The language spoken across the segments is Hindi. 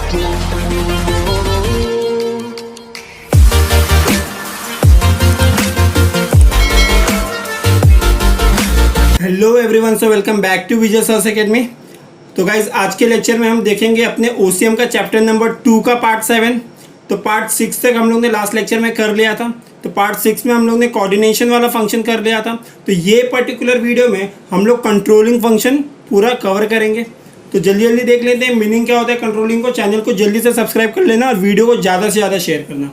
Hello everyone, so welcome back to Vijay sir's academy. तो गाइज आज के लेक्चर में हम देखेंगे अपने ओसीएम का चैप्टर नंबर 2 का पार्ट 7। तो पार्ट 6 तक हम लोग ने लास्ट लेक्चर में कर लिया था। तो पार्ट 6 में हम लोग ने कोऑर्डिनेशन वाला फंक्शन कर लिया था। तो ये पर्टिकुलर वीडियो में हम लोग कंट्रोलिंग फंक्शन पूरा कवर करेंगे। तो जल्दी जल्दी देख लेते हैं मीनिंग क्या होता है कंट्रोलिंग को। चैनल को जल्दी से सब्सक्राइब कर लेना और वीडियो को ज़्यादा से ज़्यादा शेयर करना।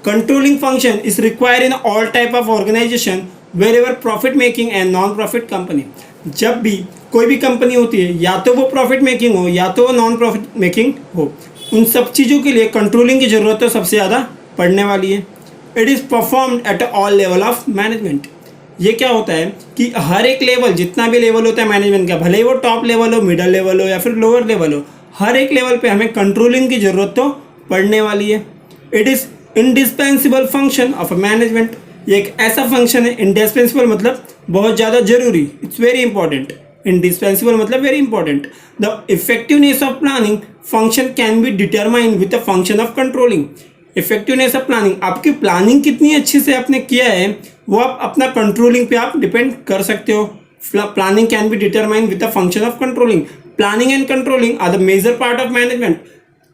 Controlling function is required in all type of organisation wherever profit making and non profit company. जब भी कोई भी कंपनी होती है, या तो वो प्रॉफिट मेकिंग हो या तो वो नॉन प्रॉफिट मेकिंग हो, उन सब चीज़ों के लिए कंट्रोलिंग की ज़रूरत तो सबसे ज़्यादा पड़ने वाली है। It is performed at all level of management. ये क्या होता है कि हर एक लेवल, जितना भी लेवल होता है मैनेजमेंट का, भले ही वो टॉप लेवल हो, मिडल लेवल हो या फिर लोअर लेवल हो, हर एक लेवल पे हमें कंट्रोलिंग की ज़रूरत तो पड़ने वाली है। It is indispensable function of management. ये एक ऐसा फंक्शन है, इंडिस्पेंसिबल मतलब बहुत ज़्यादा जरूरी, इट्स वेरी इंपॉर्टेंट। इंडिस्पेंसिबल मतलब very important. The effectiveness of planning function can be determined with the function of controlling. Effectiveness of planning, आपकी प्लानिंग कितनी अच्छी से आपने किया है वो आप अपना कंट्रोलिंग पे आप डिपेंड कर सकते हो। Planning can be determined with the function of controlling. Planning and controlling are the major part of management.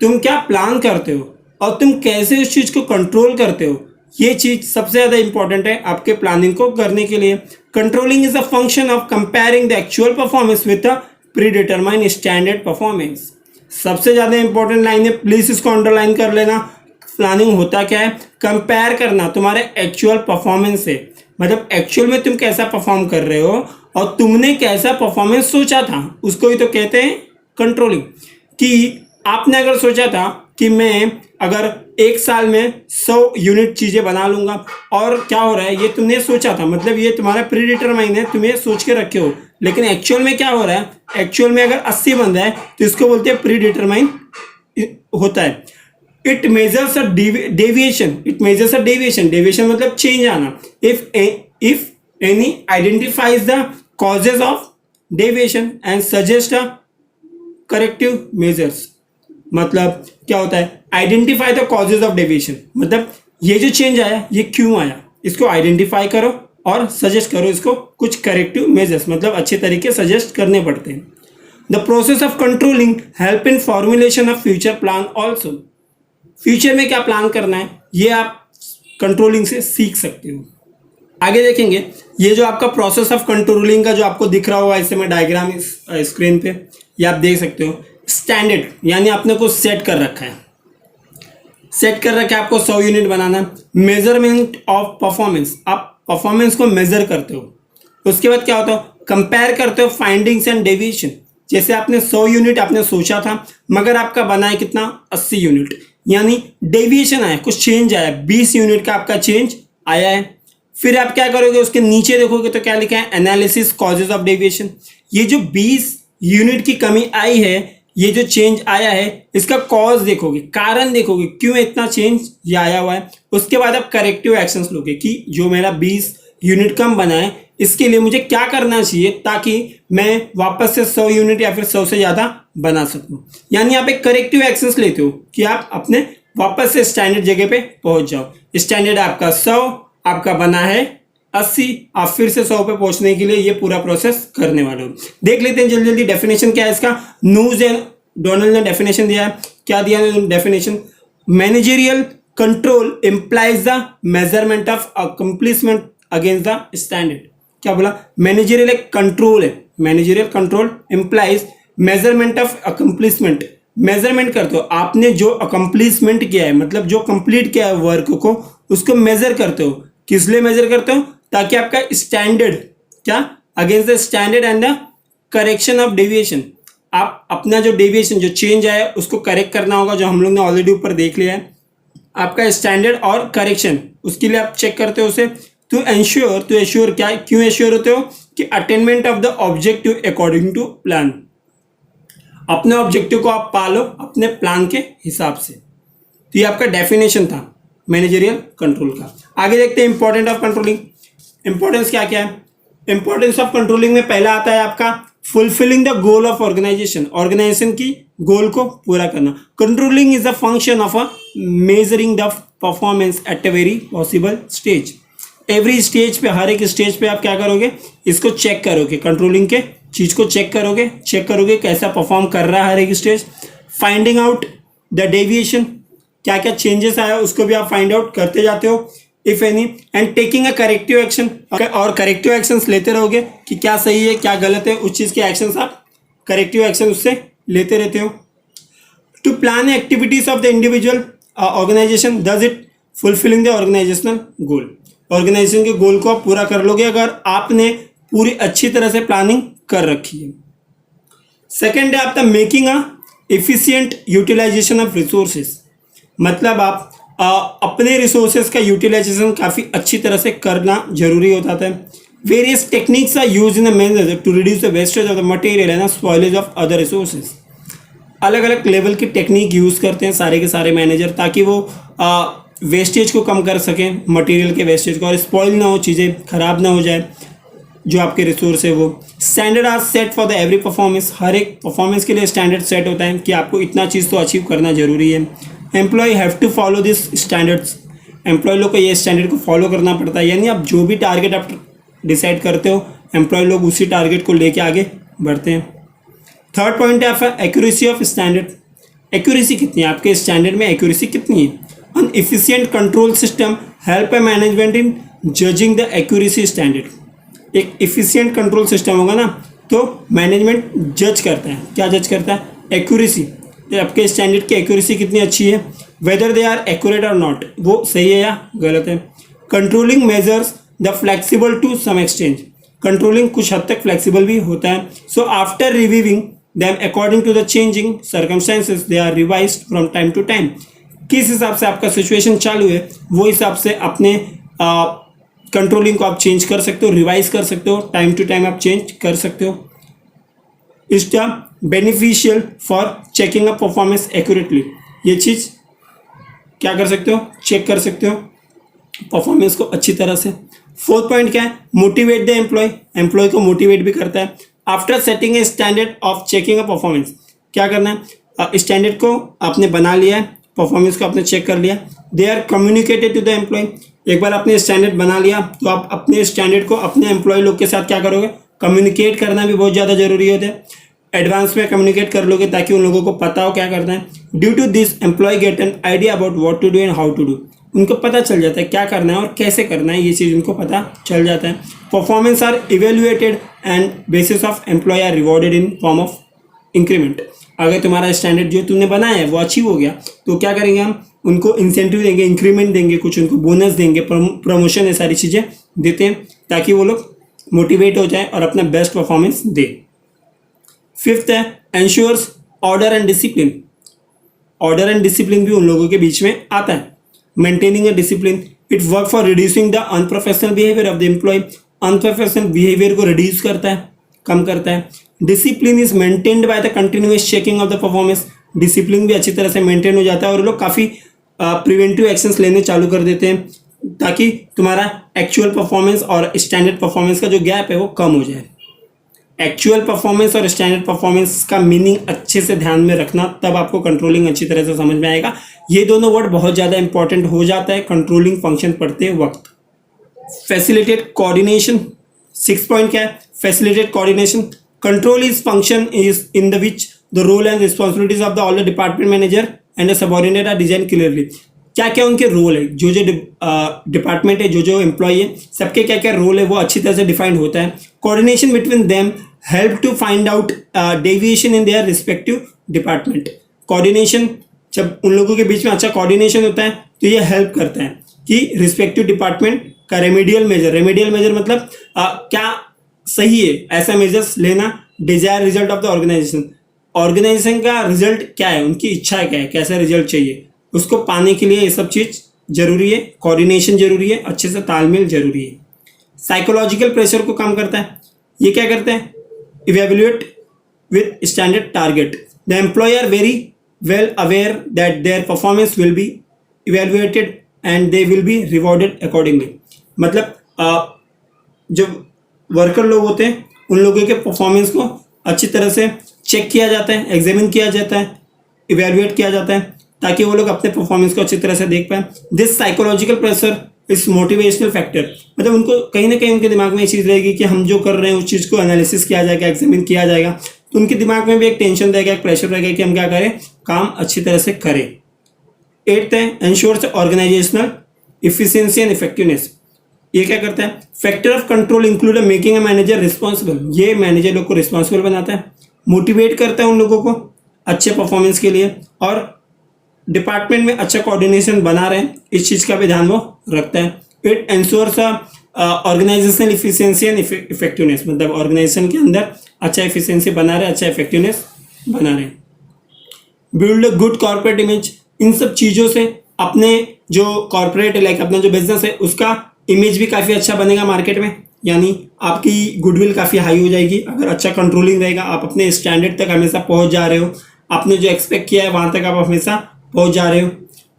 तुम क्या प्लान करते हो और तुम कैसे उस चीज़ को कंट्रोल करते हो, ये चीज़ सबसे ज़्यादा इंपॉर्टेंट है आपके प्लानिंग को करने के लिए। Controlling is a function of comparing the actual performance with the pre determined standard performance. सबसे ज़्यादा इंपॉर्टेंट लाइन है, प्लीज़ इसको अंडरलाइन कर लेना। प्लानिंग होता क्या है? कंपेयर करना तुम्हारे एक्चुअल परफॉर्मेंस से, मतलब एक्चुअल में तुम कैसा परफॉर्म कर रहे हो और तुमने कैसा परफॉर्मेंस सोचा था, उसको ही तो कहते हैं कंट्रोलिंग। कि आपने अगर सोचा था कि मैं अगर एक साल में 100 यूनिट चीज़ें बना लूँगा, और क्या हो रहा है, ये तुमने सोचा था, मतलब ये तुम्हारा प्री डिटरमाइन है, तुम्हें सोच के रखे हो, लेकिन एक्चुअल में क्या हो रहा है, एक्चुअल में अगर 80 बन रहा है तो इसको बोलते हैं प्री डिटरमाइन होता है। It measures a deviation. It measures a deviation. Deviation मतलब चेंज आना। If any identifies the causes of deviation and suggest a corrective measures. मतलब क्या होता है, identify the causes of deviation, मतलब ये जो चेंज आया ये क्यों आया, इसको आइडेंटिफाई करो और सजेस्ट करो इसको कुछ करेक्टिव मेजर्स, मतलब अच्छे तरीके सजेस्ट करने पड़ते हैं। The process of controlling help in formulation of future plan also. Future में क्या प्लान करना है ये आप कंट्रोलिंग से सीख सकते हो। आगे देखेंगे, ये जो आपका प्रोसेस ऑफ कंट्रोलिंग का जो आपको दिख रहा होगा, इससे मैं डायग्राम इस स्क्रीन पे ये आप देख सकते हो। स्टैंडर्ड यानी आपने को सेट कर रखा है, सेट कर रखा है आपको 100 यूनिट बनाना है। मेजरमेंट ऑफ परफॉर्मेंस, आप परफॉर्मेंस को मेजर करते हो। उसके बाद क्या होता है, कंपेयर करते हो फाइंडिंग्स एंड डेविएशन। जैसे आपने 100 यूनिट आपने सोचा था, मगर आपका बना है कितना, 80 यूनिट, यानी डेविएशन आया, कुछ चेंज आया, 20 यूनिट का आपका चेंज आया है। फिर आप क्या करोगे, उसके नीचे देखोगे तो क्या लिखा है, एनालिसिस कॉजेज ऑफ डेविएशन। ये जो 20 यूनिट की कमी आई है, ये जो चेंज आया है, इसका कॉज देखोगे, कारण देखोगे, क्यों इतना चेंज ये आया हुआ है। उसके बाद आप करेक्टिव एक्शंस लोगे कि जो मेरा 20 यूनिट कम बना है, इसके लिए मुझे क्या करना चाहिए ताकि मैं वापस से 100 यूनिट या फिर 100 से ज़्यादा बना सकूं। यानी आप एक करेक्टिव एक्शंस लेते हो कि आप अपने वापस से स्टैंडर्ड जगह पे पहुंच जाओ। स्टैंडर्ड आपका 100, आपका बना है 80, आप फिर से 100 पे पहुंचने के लिए ये पूरा प्रोसेस करने वाले हो। देख लेते हैं जल्दी जल्दी डेफिनेशन क्या है इसका। नूज एंड डोनाल्ड ने डेफिनेशन दिया है। क्या दिया है definition, managerial control implies the measurement of accomplishment against the standard. क्या बोला, मैनेजरियल एक कंट्रोल है, managerial control implies measurement of accomplishment. Measurement करते हो, आपने जो अकम्प्लिशमेंट किया है, मतलब जो कंप्लीट किया है वर्क को, उसको मेजर करते हो। किस लिए मेजर करते हो, ताकि आपका स्टैंडर्ड क्या, against the standard and the correction of deviation, आप अपना जो डेविएशन जो चेंज आया उसको करेक्ट करना होगा, जो हम लोग ने ऑलरेडी ऊपर देख लिया है। आपका स्टैंडर्ड और करेक्शन, उसके लिए आप चेक करते हो उसे। टू एश्योर क्या, क्यों एश्योर होते हो कि attainment of the objective according to plan, अपने ऑब्जेक्टिव को आप पालो अपने प्लान के हिसाब से। तो ये आपका डेफिनेशन था मैनेजरियल कंट्रोल का। आगे देखते हैं इंपॉर्टेंट ऑफ कंट्रोलिंग। इंपॉर्टेंस क्या क्या है। इंपॉर्टेंस ऑफ कंट्रोलिंग में पहला आता है आपका fulfilling the goal of organisation, organisation की गोल को पूरा करना। Controlling is the function of a measuring the performance at a very possible stage. Every stage पे, हर एक स्टेज पे आप क्या करोगे, इसको चेक करोगे, कंट्रोलिंग के चीज को चेक करोगे कैसा परफॉर्म कर रहा है हर एक stage. Finding out the deviation, क्या क्या चेंजेस आया उसको भी आप फाइंड आउट करते जाते हो if any, and taking a corrective action, और करेक्टिव एक्शंस लेते रहोगे कि क्या सही है क्या गलत है, उस चीज के एक्शंस आप करेक्टिव एक्शन उससे लेते रहते हो। To plan activities of the individual organisation does it fulfilling the organisational goal, organisation के गोल को आप पूरा कर लोगे अगर आपने पूरी अच्छी तरह से प्लानिंग कर रखी है। सेकेंड है आपका making a efficient utilisation of resources, मतलब आप अपने रिसोर्सेज का यूटिलाइजेशन काफ़ी अच्छी तरह से करना जरूरी होता है। Various techniques are use in the manner to reduce the wastage of the material and spoilage of other resources, अलग अलग लेवल की टेक्निक यूज़ करते हैं सारे के सारे मैनेजर ताकि वो वेस्टेज को कम कर सकें, मटेरियल के वेस्टेज को, और स्पॉइल ना हो, चीज़ें खराब ना हो जाए जो आपके रिसोर्स है वो। Standard are set for the every performance, हर एक परफॉर्मेंस के लिए स्टैंडर्ड सेट होता है कि आपको इतना चीज़ तो अचीव करना जरूरी है। Employ have to follow this standards, employ लोग को ये स्टैंडर्ड को फॉलो करना पड़ता है, यानी आप जो भी टारगेट आप डिसाइड करते हो एम्प्लॉय लोग उसी टारगेट को लेके आगे बढ़ते हैं। थर्ड पॉइंट है आपका एक्यूरेसी ऑफ स्टैंडर्ड, एक्यूरेसी कितनी है आपके स्टैंडर्ड में, एक्यूरेसी कितनी है। An efficient control system help a management in judging the accuracy standard, एक इफिशिएंट कंट्रोल सिस्टम होगा ना तो मैनेजमेंट जज करता है, क्या जज करता है, एक्यूरेसी, आपके स्टैंडर्ड की एक्यूरेसी कितनी अच्छी है, वेदर दे आर एक्यूरेट और नॉट, वो सही है या गलत है। Controlling measures the flexible to some extent, controlling कुछ हद तक फ्लेक्सिबल भी होता है। So after reviewing them according to the changing circumstances they are revised from time to time, किस हिसाब से आपका सिचुएशन चालू है वो हिसाब से अपने कंट्रोलिंग को आप चेंज कर सकते हो, रिवाइज कर सकते हो, टाइम टू टाइम आप चेंज कर सकते हो। Is the beneficial for checking a performance accurately, ये चीज़ क्या कर सकते हो, चेक कर सकते हो परफॉर्मेंस को अच्छी तरह से। फोर्थ पॉइंट क्या है, मोटिवेट द एम्प्लॉय, एम्प्लॉय को मोटिवेट भी करता है। After setting a standard of checking a performance, क्या करना है, स्टैंडर्ड को आपने बना लिया है, परफॉर्मेंस को आपने चेक कर लिया, they are communicated to the employ, एक बार आपने स्टैंडर्ड बना लिया तो आप अपने स्टैंडर्ड को अपने एम्प्लॉय लोग के साथ क्या करोगे, कम्युनिकेट करना भी बहुत ज़्यादा जरूरी होता है, एडवांस में कम्युनिकेट कर लोगे ताकि उन लोगों को पता हो क्या करना है। Due to this employ get an idea about what to do and how to do, उनको पता चल जाता है क्या करना है और कैसे करना है, ये चीज़ उनको पता चल जाता है। Performance are evaluated and basis of employ are rewarded in form of increment, अगर तुम्हारा स्टैंडर्ड जो तुमने बनाया है वो अचीव हो गया तो क्या करेंगे, हम उनको इंसेंटिव देंगे, इंक्रीमेंट देंगे, कुछ उनको बोनस देंगे, प्रमोशन, ये सारी चीज़ें देते हैं ताकि वो लोग मोटिवेट हो जाए और अपना बेस्ट परफॉर्मेंस दे। फिफ्थ है ensures order and discipline, order and discipline भी उन लोगों के बीच में आता है। Maintaining a discipline, it work for reducing the unprofessional behaviour of the employ, unprofessional behaviour को रिड्यूस करता है, कम करता है। Discipline is maintained by the continuous checking of the performance, discipline भी अच्छी तरह से मेंटेन हो जाता है और लोग काफ़ी प्रिवेंटिव एक्शंस लेने चालू कर देते हैं ताकि तुम्हारा एक्चुअल परफॉर्मेंस और स्टैंडर्ड परफॉर्मेंस का जो गैप है वो कम हो जाए। एक्चुअल परफॉर्मेंस और स्टैंडर्ड परफॉर्मेंस का मीनिंग अच्छे से ध्यान में रखना, तब आपको कंट्रोलिंग अच्छी तरह से समझ में आएगा। ये दोनों वर्ड बहुत ज़्यादा इंपॉर्टेंट हो जाता है कंट्रोलिंग फंक्शन पढ़ते वक्त। फैसिलिटेट कोऑर्डिनेशन, 6 पॉइंट क्या है, facilitate coordination, control is function is in the which the role and responsibilities of the all the department manager and the subordinate are design clearly, क्या क्या उनके रोल है, जो जो डिपार्टमेंट है, जो जो एम्प्लॉय है, सबके क्या क्या रोल है वो अच्छी तरह से डिफाइंड होता है। Coordination between them help to find out deviation in their respective department, coordination जब उन लोगों के बीच में अच्छा कोऑर्डिनेशन होता है तो ये हेल्प करता है कि रिस्पेक्टिव डिपार्टमेंट का रेमेडियल मेजर मतलब क्या सही है ऐसा मेजर्स लेना, desire result of the organisation, organisation का रिजल्ट क्या है, उनकी इच्छा क्या है, कैसा रिजल्ट चाहिए, उसको पाने के लिए ये सब चीज़ जरूरी है, कोऑर्डिनेशन जरूरी है, अच्छे से तालमेल जरूरी है। साइकोलॉजिकल प्रेशर को कम करता है, ये क्या करता है, evaluate with standard target, the employ are very well aware that their performance will be evaluated and they will be rewarded accordingly, मतलब जो वर्कर लोग होते हैं उन लोगों के परफॉर्मेंस को अच्छी तरह से चेक किया जाता है, एग्जामिन किया जाता है, इवेलुएट किया जाता है, ताकि वो लोग अपने परफॉर्मेंस को अच्छी तरह से देख पाए। दिस साइकोलॉजिकल प्रेशर इस मोटिवेशनल फैक्टर, मतलब उनको कहीं ना कहीं उनके दिमाग में ये चीज़ रहेगी कि हम जो कर रहे हैं उस चीज़ को एनालिसिस किया जाएगा, एग्जामिन किया जाएगा, तो उनके दिमाग में भी एक टेंशन रहेगा, एक प्रेशर रहेगा कि हम क्या करें, काम अच्छी तरह से करें। 8th है ensures organisational efficiency and effectiveness. ये क्या करता है, factor of control include making a manager responsible. ये मैनेजर लोग को रिस्पॉन्सिबल बनाता है, मोटिवेट करता है उन लोगों को अच्छे परफॉर्मेंस के लिए, और डिपार्टमेंट में अच्छा कोऑर्डिनेशन बना रहे हैं इस चीज़ का भी ध्यान वो रखता है। It ensures organisational efficiency and effectiveness, मतलब ऑर्गेनाइजेशन के अंदर अच्छा इफिशियंसी बना रहे, अच्छा इफेक्टिवनेस बना रहे। Build a good corporate image, इन सब चीज़ों से अपने जो कॉर्पोरेट लाइक अपना जो बिजनेस है उसका इमेज भी काफ़ी अच्छा बनेगा मार्केट में, यानी आपकी गुडविल काफ़ी हाई हो जाएगी अगर अच्छा कंट्रोलिंग रहेगा। आप अपने स्टैंडर्ड तक हमेशा पहुंच जा रहे हो, आपने जो एक्सपेक्ट किया है वहां तक आप हमेशा पहुंच जा रहे हो।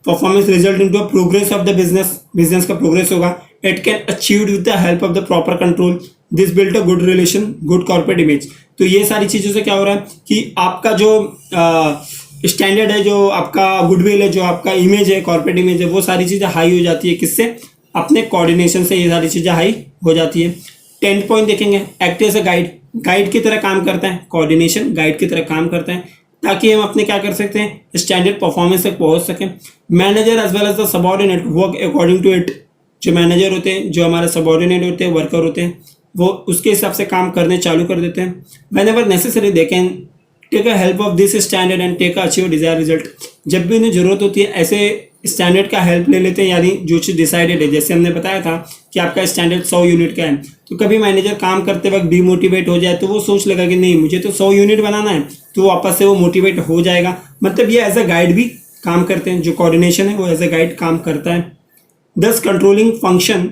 Performance result into a progress of the business, business का प्रोग्रेस होगा। It can achieve with the help of the proper control. This build a good relation, good corporate image. तो ये सारी चीज़ों से क्या हो रहा है कि आपका जो स्टैंडर्ड है, जो आपका गुडविल है, जो आपका इमेज है, कॉर्पोरेट इमेज है, वो सारी चीज़ें हाई हो जाती है। किससे, अपने कोऑर्डिनेशन से ये सारी चीज़ें हाई हो जाती है। 10th पॉइंट देखेंगे, act as a guide, guide की तरह काम करता है, कोऑर्डिनेशन गाइड की तरह काम करता है, ताकि हम अपने क्या कर सकते हैं, स्टैंडर्ड परफॉर्मेंस तक पहुंच सकें। Manager as well as the subordinate work according to it. जो मैनेजर होते हैं, जो हमारे सबऑर्डिनेट होते हैं, वर्कर होते हैं, वो उसके हिसाब से काम करने चालू कर देते हैं। Whenever necessary they can take a help of this standard and take achieve desire result. जब भी उन्हें जरूरत होती है ऐसे स्टैंडर्ड का हेल्प ले लेते हैं, यानी जो चीज़ डिसाइडेड है, जैसे हमने बताया था कि आपका स्टैंडर्ड 100 यूनिट का है, तो कभी मैनेजर काम करते वक्त डिमोटिवेट हो जाए तो वो सोच लगा कि नहीं मुझे तो 100 यूनिट बनाना है, तो वापस से वो मोटिवेट हो जाएगा। मतलब ये एज अ गाइड भी काम करते हैं, जो कोऑर्डिनेशन है वो एज अ गाइड काम करता है। दस controlling function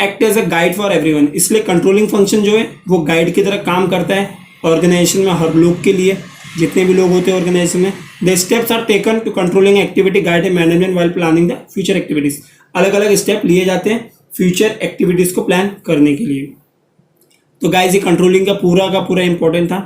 act as a guide for everyone. इसलिए कंट्रोलिंग फंक्शन जो है वो गाइड की तरह काम करता है ऑर्गेनाइजेशन में हर लोग के लिए, जितने भी लोग होते हैं ऑर्गेनाइजेशन में। The steps are taken to controlling activity guide management while planning the future activities. अलग अलग स्टेप लिए जाते हैं फ्यूचर एक्टिविटीज को प्लान करने के लिए। तो गाइस ये कंट्रोलिंग का पूरा इंपॉर्टेंट था।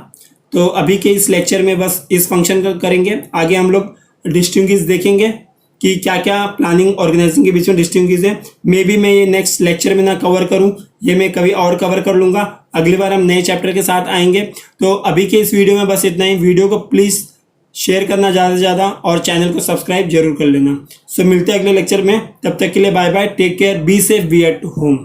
तो अभी के इस लेक्चर में बस इस फंक्शन का करेंगे, आगे हम लोग डिस्टिंग्विश देखेंगे कि क्या क्या प्लानिंग ऑर्गेनाइजिंग के बीच में डिस्टिंग्विश है। मे बी मैं ये नेक्स्ट लेक्चर में ना कवर करूं, ये मैं कभी और कवर कर लूंगा। अगली बार हम नए चैप्टर के साथ आएंगे। तो अभी के इस वीडियो में बस इतना ही। वीडियो को प्लीज़ शेयर करना ज़्यादा से ज़्यादा और चैनल को सब्सक्राइब जरूर कर लेना। सो मिलते हैं अगले लेक्चर में, तब तक के लिए bye bye, take care, be safe, be at home.